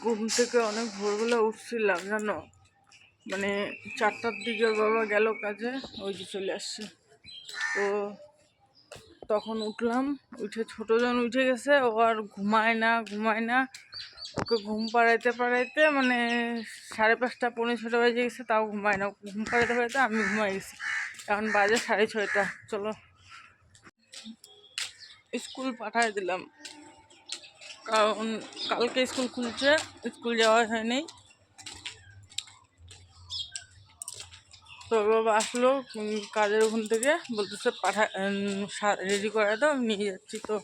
ঘুম থেকে অনেক ভোরবেলা উঠছিলাম জানো, মানে 4টার দিকে বাবা গেল কাজে, ওই যে চলে আসছে। তো তখন উঠলাম, উঠে ছোটজন উঠে গেছে, ও আর ঘুমায় না। ওকে ঘুম পাড়াইতে মানে 5:30 5:45 বেজে গেছে, তাও ঘুমায় না। ঘুম পাড়াইতে আমি ঘুমাই গেছি। এখন বাজে 6:30। চলো স্কুল পাঠাই দিলাম, কারণ কালকে স্কুল খুলছে, স্কুল যাওয়া হয়নি। তো বাবা আসলো কাজের ওখান থেকে, বলতেছে রেডি করে দাও, আমি নিয়ে যাচ্ছি। তো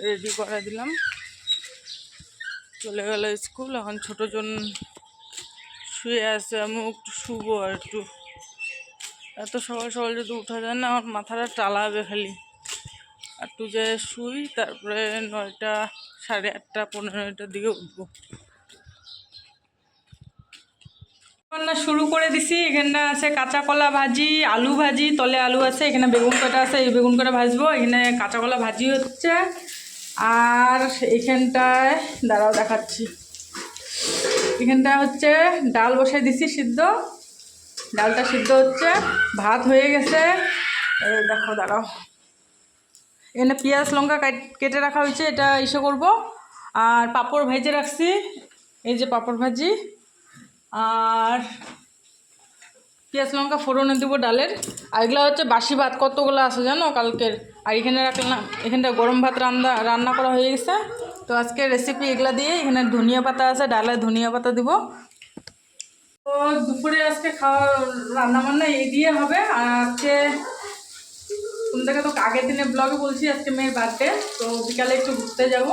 রেডি করে দিলাম, চলে গেল স্কুল। এখন ছোটজন শুয়ে আছে, আমি একটু শুবো আর একটু। এত সকাল সকাল যদি উঠা যায় না, আমার মাথাটা টালাবে খালি। একটু যে শুই, তারপরে 9টা 8:30 15টার দিকে উঠবো। রান্না শুরু করে দিছি। এখানে আছে কাঁচা কলা ভাজি, আলু ভাজি, তলে আলু আছে, এখানে বেগুন কাটা আছে, এই বেগুন কাটা ভাজবো। এখানে কাঁচা কলা ভাজি হচ্ছে। আর এখানটায় দাঁড়াও দেখাচ্ছি, এখানটায় হচ্ছে ডাল বসাই দিছি সিদ্ধ, ডালটা সিদ্ধ হচ্ছে, ভাত হয়ে গেছে। দেখো দাঁড়াও, এখানে পেঁয়াজ লঙ্কা কেটে রাখা হয়েছে, এটা ইসে করবো। আর পাঁপড় ভেজে রাখছি, এই যে পাঁপড় ভাজি। আর পেঁয়াজ লঙ্কা ফোড়নে দেবো ডালের। আর এগুলো হচ্ছে বাসি ভাত, কতগুলো আছে জানো কালকের। আর এখানে রাখলাম, এখানটা গরম ভাত রান্না করা হয়ে গেছে। তো আজকে রেসিপি এগুলা দিয়ে, এখানে ধনিয়া পাতা আছে, ডালে ধনিয়া পাতা দিব। তো দুপুরে আজকে রান্না বান্না এই দিয়ে হবে। আর আজকে তোমাদেরকে তো আগের দিনে ব্লগে বলছি আজকে মেয়ের বার্থডে, তো বিকালে একটু ঘুরতে যাব।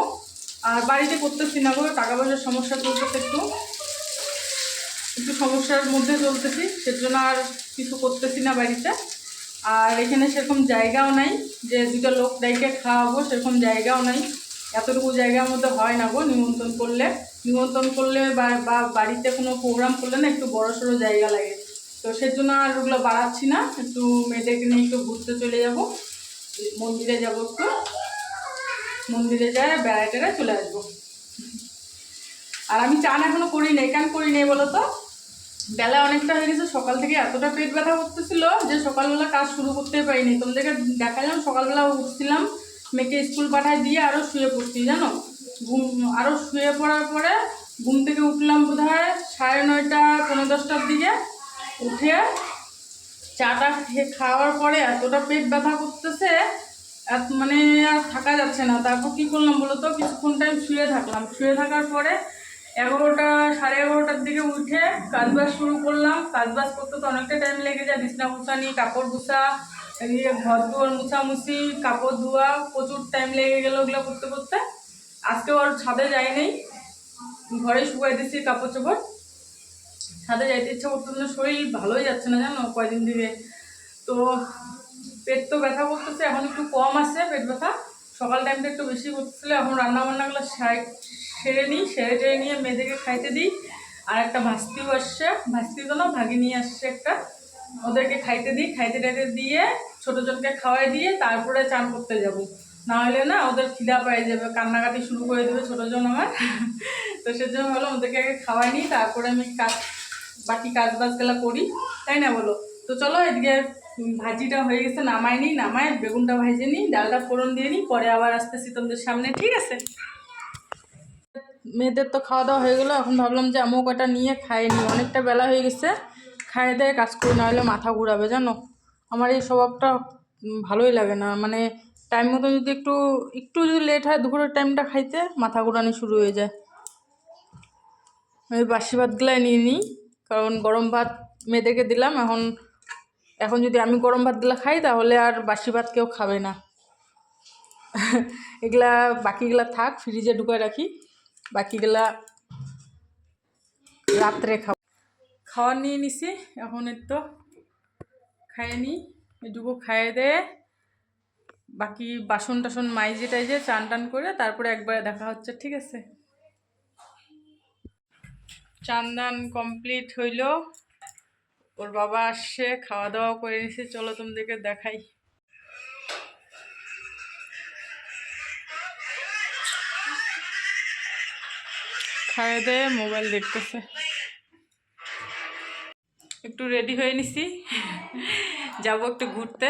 আর বাড়িতে করতেছি না গো, টাকা পয়সার সমস্যা চলতেছে, একটু সমস্যার মধ্যে চলতেছি, সেজন্য আর কিছু করতেছি না বাড়িতে। আর এখানে সেরকম জায়গাও নাই যে 2টা লোক ডাইকে খাওয়াবো, সেরকম জায়গাও নাই। এতটুকু জায়গার মধ্যে হয় না গো। নিমন্ত্রণ করলে বা বাড়িতে কোনো প্রোগ্রাম করলে না একটু বড় সড়ো জায়গা লাগে। তো সেজন্য আর ওগুলো বাড়াচ্ছি না। একটু মেয়েদেরকে নিয়ে একটু ঘুরতে চলে যাব, মন্দিরে যাব, একটু মন্দিরে যায় বেড়াতে চলে আসবো। আর আমি চান এখনো করি নাই, কেন করি নাই বলো তো? বেলা অনেকটা হয়ে গেছে, সকাল থেকে এতটা পেট ব্যথা করতেছিল যে সকালবেলা কাজ শুরু করতে পারিনি। তোমাদেরকে দেখালাম সকালবেলা উঠছিলাম, মেয়েকে স্কুল পাঠায় দিয়ে আরও শুয়ে পড়ছি জানো। আরও শুয়ে পড়ার পরে ঘুম থেকে উঠলাম বোধহয় 9:30 পৌনে 10টার দিকে। উঠে চাটা খাওয়ার পরে এতটা পেট ব্যথা করতেছে, মানে আর থাকা যাচ্ছে না। তারপর কী করলাম বলো তো, কিছুক্ষণ টাইম শুয়ে থাকলাম। শুয়ে থাকার পরে 11টা 11:30টার দিকে উঠে কাজবাজ শুরু করলাম। কাজবাজ করতে তো অনেকটা টাইম লেগে যায়, বিছনা গুছানি, কাপড় গুছা, এদিকে ঘর দুয়ার মুছামুছি, কাপড় ধোয়া, প্রচুর টাইম লেগে গেলো ওগুলো করতে করতে। আজকেও আর ছাদে যাই নাই, ঘরে শুকাই দিচ্ছি কাপড় চোপড়। ছাদে যাইতে ইচ্ছা করতে না, শরীর ভালোই যাচ্ছে না জানো কয়দিন ধরে। তো পেট তো ব্যথা করতেছে, এখন একটু কম আছে পেট ব্যথা। সকাল টাইমটা একটু বেশি করতেছিল। এখন রান্নাবান্নাগুলো সেরে টেরে নিয়ে মেয়েদেরকে খাইতে দিই। আর একটা ভাস্তিও আসছে, ভাস্তি তো না ভাগিনী আসছে একটা, ওদেরকে খাইতে দিই। খাইতে টাইতে দিয়ে ছোটোজনকে খাওয়াই দিয়ে তারপরে চান করতে যাব। না হলে না ওদের খিদা পেয়ে যাবে, কান্নাকাটি শুরু করে দেবে ছোটোজন আমার। তো সেজন্য ভাবলাম ওদেরকে আগে খাওয়াই নিই, তারপরে আমি বাকি কাজ বাজগুলো করি, তাই না বলো? তো চলো, এদিকে ভাজিটা হয়ে গেছে, নামায় বেগুনটা ভেজে নিই, ডালটা ফোড়ন দিয়ে নিই, পরে আবার আসতেছি তোমাদের সামনে, ঠিক আছে? মেয়েদের তো খাওয়া দাওয়া হয়ে গেলো, এখন ভাবলাম যে আমিও কটা নিয়ে খাইয়ে নিই, অনেকটা বেলা হয়ে গেছে। খাইয়ে দেয় কাজ করি, না হলে মাথা ঘুরাবে জানো। আমার এই স্বভাবটা ভালোই লাগে না, মানে টাইম মতো যদি একটু একটু যদি লেট হয় দুপুরের টাইমটা খাইতে, মাথা ঘুরানি শুরু হয়ে যায়। আমি বাসি ভাতগুলাই নিয়ে নিই, কারণ গরম ভাত মেয়েদেরকে দিলাম। এখন যদি আমি গরম ভাতগুলো খাই তাহলে আর বাসি ভাত কেউ খাবে না। এগুলা বাকিগুলা থাক, ফ্রিজে ঢুকায় রাখি, বাকিগুলা রাত্রে খাওয়া নিয়ে নিছি। এখন একটু খাইয়ে নিই, এটুকু খাইয়ে দেয় বাকি বাসন টাসন মাইজে টাইজে চান টান করে তারপরে একবারে দেখা হচ্ছে, ঠিক আছে? চান দান কমপ্লিট হইল, ওর বাবা আসছে, খাওয়া দাওয়া করে নিছে। চলো তোমাদেরকে দেখাই। খাইয়ে দিয়ে মোবাইল দেখতেছে। একটু রেডি হয়ে নিছি, যাব একটু ঘুরতে।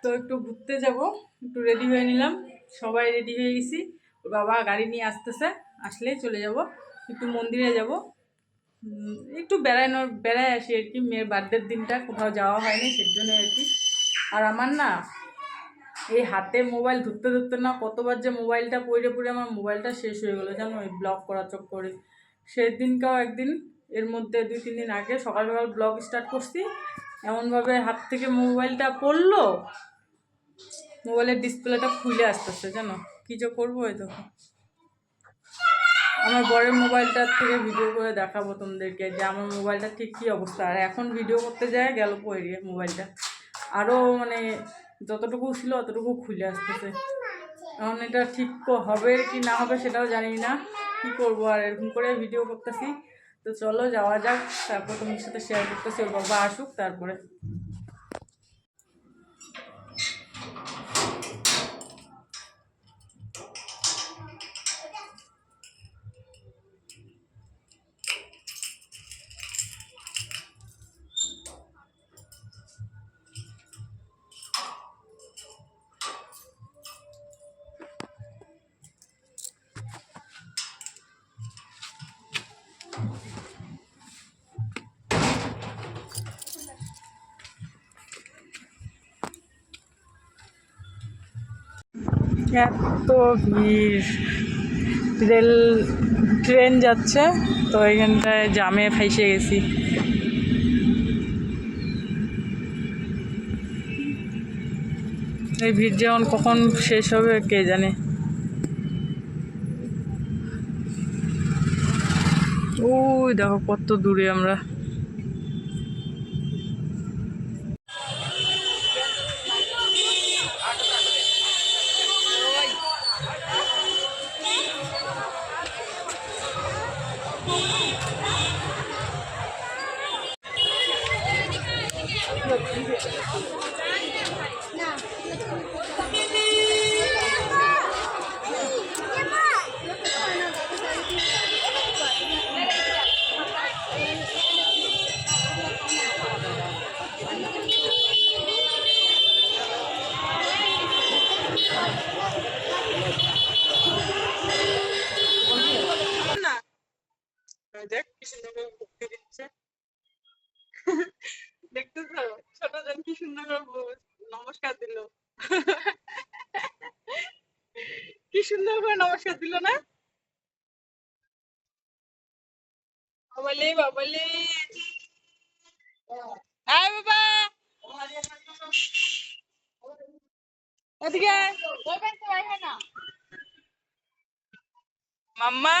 তো একটু ঘুরতে যাব, একটু রেডি হয়ে নিলাম, সবাই রেডি হয়ে গেছি। ওর বাবা গাড়ি নিয়ে আসতেছে, আসলেই চলে যাব। একটু মন্দিরে যাব, একটু বেড়ায় আসি আর কি। মেয়ের বার্থডের দিনটা কোথাও যাওয়া হয়নি, সেই জন্য আর কি। আর আমার না এই হাতে মোবাইল ধরতে ধরতে না কতবার যে মোবাইলটা পড়ে পড়ে আমার মোবাইলটা শেষ হয়ে গেলো জানো, ওই ব্লগ করা চক্করে। সেদিনকাও একদিন, এর মধ্যে 2-3 দিন আগে সকাল সকাল ব্লগ স্টার্ট করছি, এমনভাবে হাত থেকে মোবাইলটা পড়লো, মোবাইলের ডিসপ্লেটা খুলে আসতেছে জানো। কী যে করবো এই দেখো। আমার বরের মোবাইলটার থেকে ভিডিও করে দেখাবো তোমাদেরকে যে আমার মোবাইলটা ঠিক কী অবস্থা। আর এখন ভিডিও করতে যায় গেল পড়ে মোবাইলটা, আরও মানে যতটুকু ছিল অতটুকু খুলে আসতেছে। এখন এটা ঠিক হবে কি না হবে সেটাও জানি না, কি করবো। আর এরকম করে ভিডিও করতেছি। তো চলো যাওয়া যাক, তারপর তোমার সাথে শেয়ার করতেছি। ওর বাবা আসুক তারপরে। এত ভিড়, ট্রেন যাচ্ছে তো এখানটায় জামে ফাইসে গেছি। এই ভিড় যেমন কখন শেষ হবে কে জানে। ওই দেখো কত দূরে আমরা। দেখ কি সুন্দর করে ভক্তি দিচ্ছে, দেখতেছো ছোটজন কি সুন্দর করে নমস্কার দিল। কি সুন্দর করে নমস্কার দিল না। বাবালে বাবালে, আয় বাবা এদিকে আয়। মাম্মা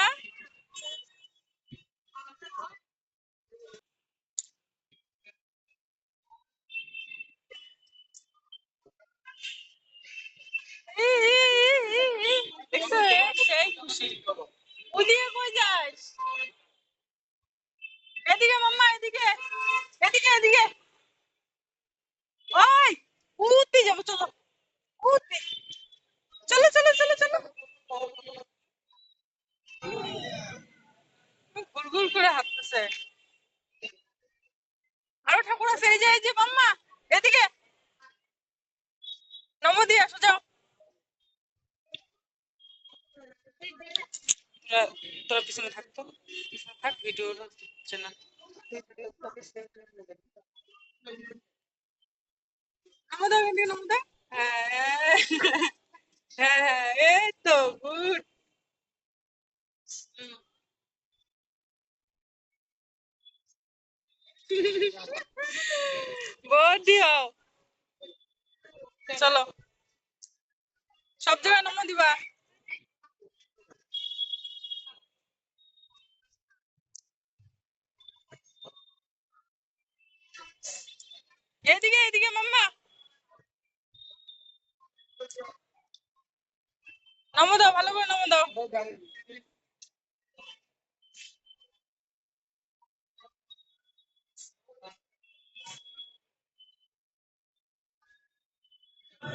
দেখছো সেই খুশি। ওদিকে কই যাস, এদিকে মাম্মা এদিকে, এদিকে এদিকে। ওই উঠতে যাবো, চলো উঠতে, চলো চলো চলো চলো। ঘুর ঘুর করে হাঁটতেছে। আরো ঠাকুর আছে, এই যে মাম্মা এদিকে, নমো দিয়ে আসো যাও। তোরা পিছনে থাকতো, পিছনে থাক, ভিডিও হচ্ছে না। নমো দাও এদিকে, নমো দাও। হ্যাঁ হ্যাঁ হ্যাঁ, এই তো গুড। বডি হও, চলো সব জায়গায় নমো দিবা। এদিকে এদিকে মাম্মা, নমো দাও, ভালো করে নমো দাও। তুমি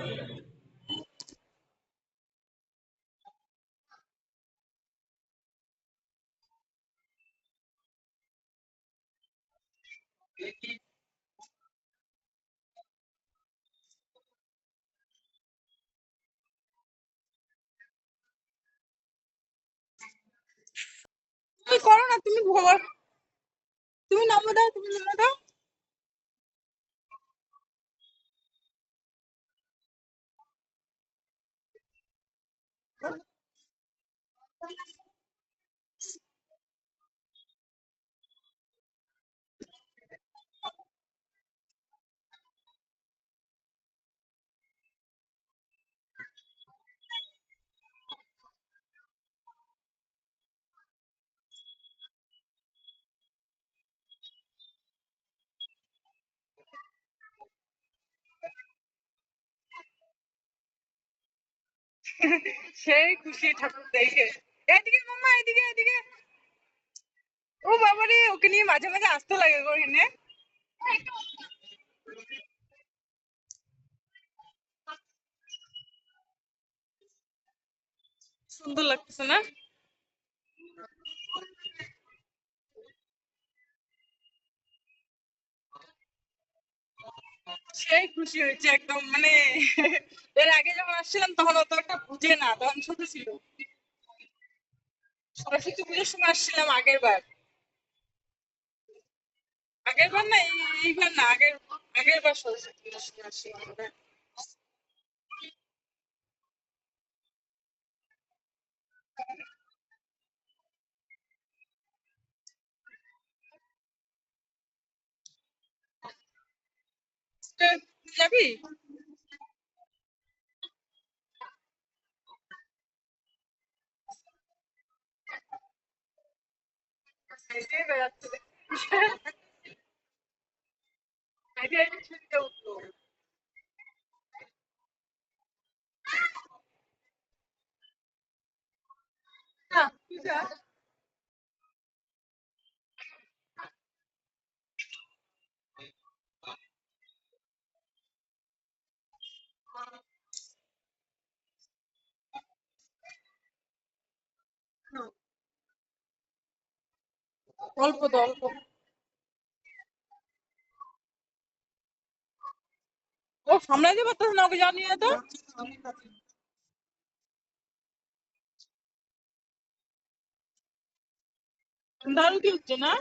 করো না, তুমি তুমি নামো দাও, তুমি নামো দাও। সেই খুশি ঠাকুর দেখে। এদিকে মাম্মা, এদিকে এদিকে। ও বাবারে, ওকে নিয়ে মাঝে মাঝে আসতে লাগে গো এখানে। সুন্দর লাগতেছে না? সেই খুশি হয়েছে একদম, মানে এর আগে যখন আসছিলাম তখন অত একটা বুঝে না, তখন ছোট ছিল। সরস্বতী পুজোর সময় আসছিলাম আগের বার। আগের বার না, এইবার না, আগের আগের বার সরস্বতী পুজোর সময় আসছিলাম আমরা। তো তুই যাবি? হেঁটে বেড়াচ্ছে। হেঁটে হেঁটে ছুটতে উঠলো। না, তুই যা। অল্প তো অল্প। ও সামলাইতে পারতেছে না, ওকে জানিয়ে তো। দারুণ কি হচ্ছে না?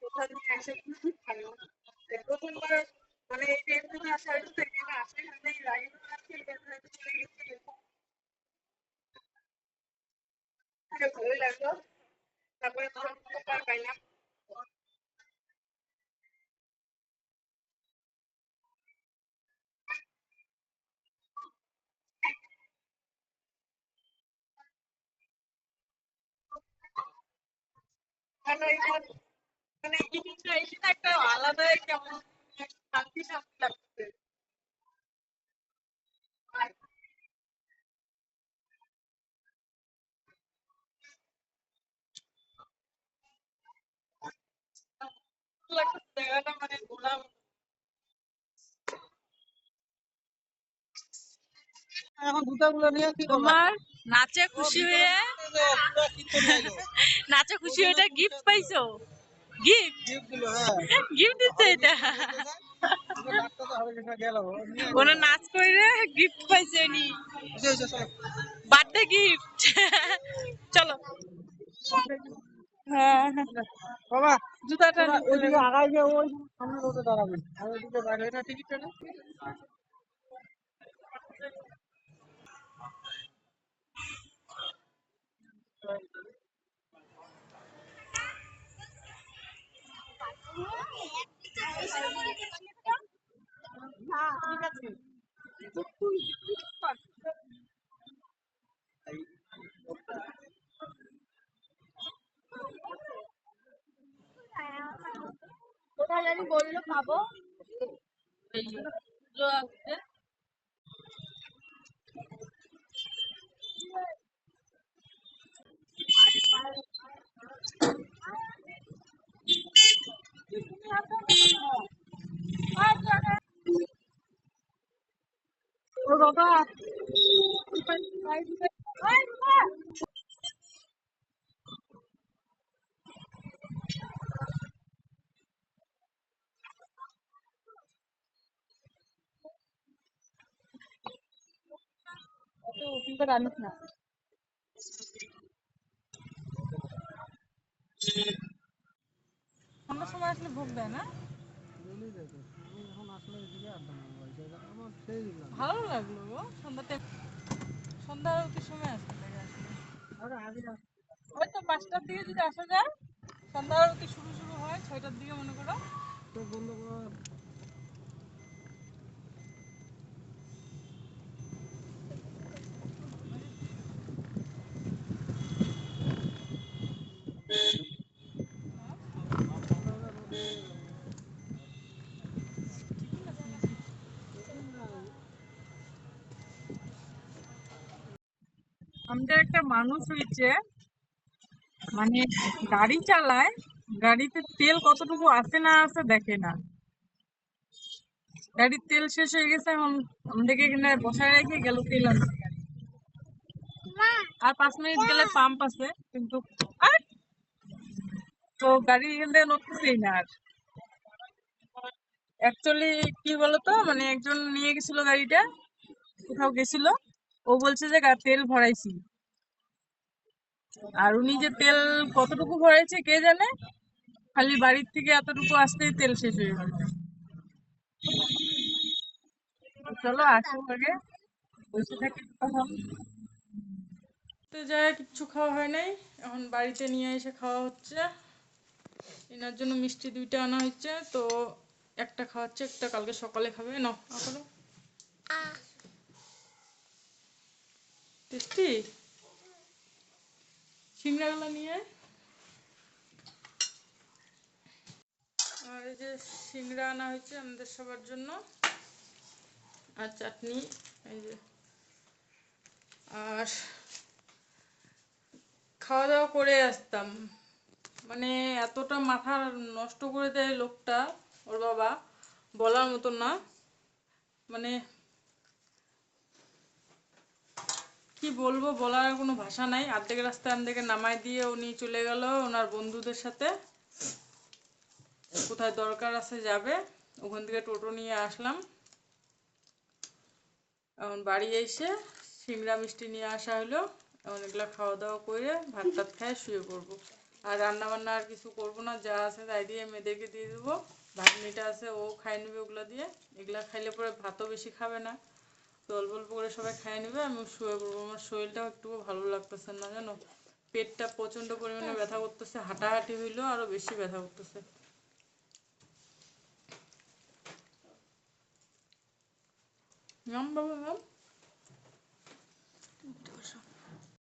কোথা থেকে আসে খুব ভালো। প্রথমবার মানে এই ট্রেনগুলো আসার থেকে না, আসে মানে এর আগে তো আসছে, এটা হয়তো চলে গেছে। ভালোই লাগলো। তারপরে ধরো পার পাইলাম। মানে মানে এই জিনিসটা এসে না একটা আলাদাই কেমন শান্তি শান্তি লাগছে। আর ভালো লাগছে জায়গাটা, মানে ঘোরা। এখন জুতাগুলো নিয়ে কি করবা? তোমার নাচে খুশি হয়ে, নাচে খুশি হয়ে গিফট পাইছো? গিফট, গিফট দিচ্ছে এটা। ওরা নাচ করে গিফট পাইছে নি, বার্থডে গিফট। চলো। হ্যাঁ হ্যাঁ। বাবা জুতাটা ওইদিকে আগায় গিয়ে ওই সামনে রোডে দাঁড়াবেন, আর ওইদিকে বাইরে এটা টিকিট না। কোথায় জানি বললো পাবো। ও বাবা, ওখানটা রানিস না। সন্ধ্যার সময় আসলে ভোগ দেয় না? ভালো লাগলো গো সন্ধ্যাতে। সন্ধ্যা আরতির সময় আসতে লাগে আসলে। ওই তো 5টার দিকে যদি আসা যায়, সন্ধ্যা আরতি শুরু হয় 6টার দিকে মনে করো। আমাদের একটা মানুষ হয়েছে, মানে গাড়ি চালায়, গাড়িতে তেল কতটুকু আছে না আছে দেখে না। গাড়ির তেল শেষ হয়ে গেছে, এখন আমাদেরকে এখানে বসায় রেখে গেল তেল আনতে। আর 5 মিনিট গেলে পাম্প আছে, কিন্তু আর তো গাড়ি এখান থেকে নড়তেছেই না আর। অ্যাকচুয়ালি কি বলতো, মানে একজন নিয়ে গেছিল গাড়িটা, কোথাও গেছিল, ও বলছে যে তেল ভরাইছি, আর উনি যে তেল কতটুকু ভরাইছে কে জানে, খালি বাড়ির থেকে এতটুকু আসতেই তেল শেষ হয়ে গেল। চলো আসুক আগে, বসে থাকি তখন। তো যায় কিচ্ছু খাওয়া হয় নাই, এখন বাড়িতে নিয়ে এসে খাওয়া হচ্ছে। এনার জন্য মিষ্টি 2টা আনা হয়েছে, তো একটা খাওয়াচ্ছে, একটা কালকে সকালে খাবে। নাও করো, টেস্টি সিঙ্গারাগুলো নিয়ে। আর এই যে সিঙ্গড়া আনা হয়েছে আমাদের সবার জন্য, আর চাটনি এই যে। আর খাওয়া দাওয়া করে আসতাম, মানে এতটা মাথা নষ্ট করে দেয় লোকটা, ওর বাবা বলার মতো না। মানে কি বলবো, বলার কোনো ভাষা নাই। অর্ধেক রাস্তায় আমাদেরকে নামাই দিয়ে উনি চলে গেল ওনার বন্ধুদের সাথে, কোথায় দরকার আছে যাবে। ওখান থেকে টোটো নিয়ে আসলাম, এখন বাড়ি এসে সিংড়া মিষ্টি নিয়ে আসা হলো। এখন এগুলো খাওয়া দাওয়া করে ভাত টাত খায় শুয়ে পড়বো। আর রান্না বান্না আর কিছু করবো না, যা আছে তাই দিয়ে মেয়েদেরকে দিয়ে দেবো। ভাগ্নিটা আছে, ও খাই নেবে ওগুলো দিয়ে। এগুলা খাইলে পরে ভাতও বেশি খাবে না, তো অল্প অল্প করে সবাই খাই নেবে, আমি শুয়ে পড়বো। আমার শরীরটাও একটু ভালো লাগতেছে না জানো, পেটটা প্রচন্ড পরিমাণে ব্যথা করতেছে, হাঁটাহাঁটি হইলেও আরো বেশি ব্যথা করতেছে। বাবা